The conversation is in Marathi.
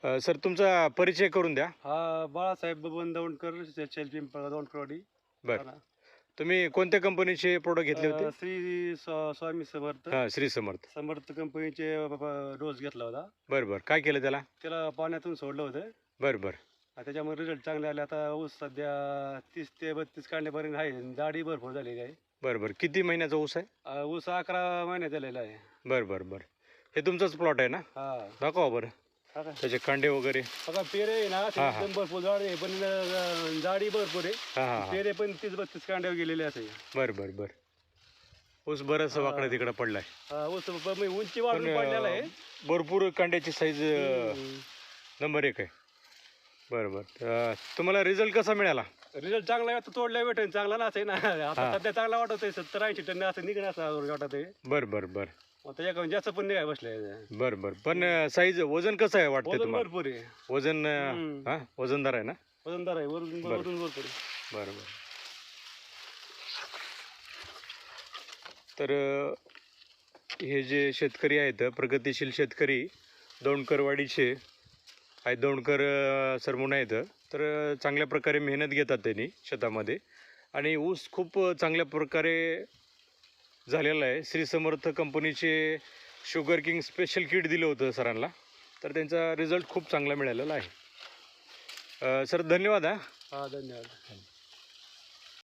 सर तुमचा परिचय करून द्या. हा बाळासाहेब बबन दौंडकर पिंपळ दौंडकरवाडी. बरं. तुम्ही कोणत्या कंपनीचे प्रोडक्ट घेतले होते? श्री स्वामी समर्थ हां, श्री समर्थ. समर्थ कंपनीचे डोस घेतला होता. बरं बरं. काय केलं त्याला? त्याला पाण्यातून सोडलं होतं. बरं बरं. त्याच्यामुळे रिझल्ट चांगले आले. आता ऊस सध्या 30 ते 32 काढण्यापर्यंत आहे. जाडी भरपूर झालेली आहे. बरं बरं. किती महिन्याचा ऊस आहे? ऊस 11 महिन्यात झालेला आहे. बरं बरं बरं. हे तुमचाच प्लॉट आहे ना? हा दाखवा बरं बघा त्याचे कांडे वगैरे. पेरे आहे ना, हा, हा. एकदम भरपूर जाड आहे, पण जाडी भरपूर आहे. हां हां हां. पेरे पण 30-32 कांड्यावर गेलेले असे. बरं बरं बरं. ऊस बरंच वाकडं तिकडं पडलाय. ऊस उंची वाढून पडलेला आहे. भरपूर कांड्याची साईज नंबर 1 आहे. बरं बरं. तुम्हाला रिझल्ट कसा मिळाला? रिझल्ट चांगला आहे. आता तोडल्या भेटेल चांगला नसेल ना. आता सध्या चांगला वाटत आहे. 70-80 टन असं निघणं असं वाटत आहे. बरं बरं बरं. त्याच्या जास्त पण निघाय बसले. बरं बरं. पण साईज वजन कसं आहे वाटतं वजन तुम्हाला? भरपूर आहे. वजन हां वजनदार आहे ना? वजनदार आहे. वजन भरपूर आहे. बरं बरं. तर हे जे शेतकरी आहेत प्रगतिशील शेतकरी दौंडकरवाडीचे आहेत, दौंडकर सर म्हणून आहेत. तर चांगल्या प्रकारे मेहनत घेतात त्यांनी शेतामध्ये आणि ऊस खूप चांगल्या प्रकारे झालेला आहे. श्री समर्थ कंपनीचे शुगर किंग स्पेशल किट दिलं होतं सरांना, तर त्यांचा रिझल्ट खूप चांगला मिळालेला आहे. सर धन्यवाद. हा धन्यवाद.